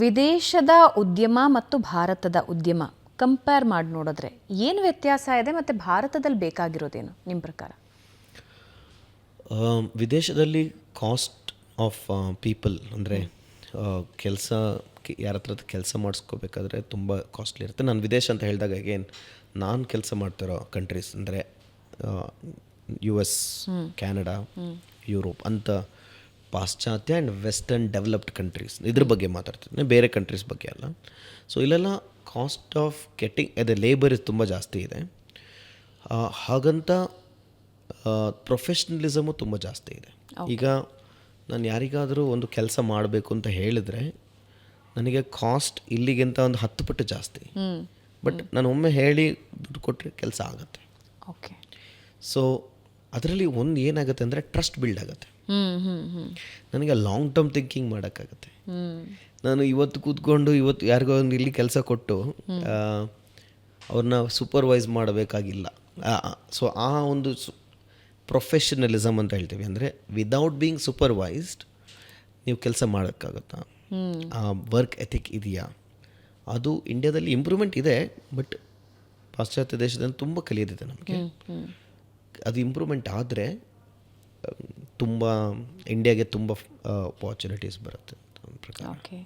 ವಿದೇಶದ ಉದ್ಯಮ ಮತ್ತು ಭಾರತದ ಉದ್ಯಮ ಕಂಪೇರ್ ಮಾಡಿ ನೋಡಿದ್ರೆ ಏನು ವ್ಯತ್ಯಾಸ ಇದೆ ಮತ್ತು ಭಾರತದಲ್ಲಿ ಬೇಕಾಗಿರೋದೇನು ನಿಮ್ಮ ಪ್ರಕಾರ? ವಿದೇಶದಲ್ಲಿ ಕಾಸ್ಟ್ ಆಫ್ ಪೀಪಲ್ ಅಂದರೆ ಕೆಲಸ ಯಾರ ಹತ್ರ ಕೆಲಸ ಮಾಡಿಸ್ಕೋಬೇಕಾದ್ರೆ ತುಂಬ ಕಾಸ್ಟ್ಲಿ ಇರುತ್ತೆ. ನಾನು ವಿದೇಶ ಅಂತ ಹೇಳಿದಾಗ ಅಗೇನ್ ನಾನು ಕೆಲಸ ಮಾಡ್ತಿರೋ ಕಂಟ್ರೀಸ್ ಅಂದರೆ US, ಕ್ಯಾನಡಾ, ಯುರೋಪ್ ಅಂತ ಪಾಶ್ಚಾತ್ಯ ಆ್ಯಂಡ್ ವೆಸ್ಟರ್ನ್ ಡೆವಲಪ್ಡ್ ಕಂಟ್ರೀಸ್ ಇದ್ರ ಬಗ್ಗೆ ಮಾತಾಡ್ತಿದ್ದೀನಿ, ಬೇರೆ ಕಂಟ್ರೀಸ್ ಬಗ್ಗೆ ಅಲ್ಲ. ಸೊ ಇಲ್ಲೆಲ್ಲ ಕಾಸ್ಟ್ ಆಫ್ ಗೆಟ್ಟಿಂಗ್ ಅದೇ ಲೇಬರ್ ತುಂಬ ಜಾಸ್ತಿ ಇದೆ. ಹಾಗಂತ ಪ್ರೊಫೆಷ್ನಲಿಸಮು ತುಂಬ ಜಾಸ್ತಿ ಇದೆ. ಈಗ ನಾನು ಯಾರಿಗಾದರೂ ಒಂದು ಕೆಲಸ ಮಾಡಬೇಕು ಅಂತ ಹೇಳಿದ್ರೆ ನನಗೆ ಕಾಸ್ಟ್ ಇಲ್ಲಿಗಿಂತ ಒಂದು 10 ಪಟ್ಟು ಜಾಸ್ತಿ. ಬಟ್ ನಾನು ಒಮ್ಮೆ ಹೇಳಿ ದುಡ್ಡು ಕೊಟ್ಟರೆ ಕೆಲಸ ಆಗುತ್ತೆ. ಓಕೆ. ಸೊ ಅದರಲ್ಲಿ ಒಂದು ಏನಾಗುತ್ತೆ ಅಂದರೆ ಟ್ರಸ್ಟ್ ಬಿಲ್ಡ್ ಆಗುತ್ತೆ. ನನಗೆ ಲಾಂಗ್ ಟರ್ಮ್ ಥಿಂಕಿಂಗ್ ಮಾಡೋಕ್ಕಾಗುತ್ತೆ. ನಾನು ಇವತ್ತು ಕೂತ್ಕೊಂಡು ಇವತ್ತು ಯಾರಿಗೋ ಒಂದು ಇಲ್ಲಿ ಕೆಲಸ ಕೊಟ್ಟು ಅವ್ರನ್ನ ಸೂಪರ್ವೈಸ್ ಮಾಡಬೇಕಾಗಿಲ್ಲ. ಸೊ ಆ ಒಂದು ಪ್ರೊಫೆಷನಲಿಸಮ್ ಅಂತ ಹೇಳ್ತೀವಿ, ಅಂದರೆ ವಿದೌಟ್ ಬೀಯಿಂಗ್ ಸೂಪರ್ವೈಸ್ಡ್ ನೀವು ಕೆಲಸ ಮಾಡೋಕ್ಕಾಗುತ್ತಾ? ಆ ವರ್ಕ್ ಎಥಿಕ್ ಇದೆಯಾ? ಅದು ಇಂಡಿಯಾದಲ್ಲಿ ಇಂಪ್ರೂವ್ಮೆಂಟ್ ಇದೆ, ಬಟ್ ಪಾಶ್ಚಾತ್ಯ ದೇಶದಲ್ಲಿ ತುಂಬ ಕಲಿಯೋದಿದೆ ನಮಗೆ. ಅದು ಇಂಪ್ರೂವ್ಮೆಂಟ್ ಆದರೆ ತುಂಬ ಇಂಡಿಯಾಗೆ ತುಂಬ ಅಪಾರ್ಚುನಿಟೀಸ್ ಬರುತ್ತೆ. ಓಕೆ.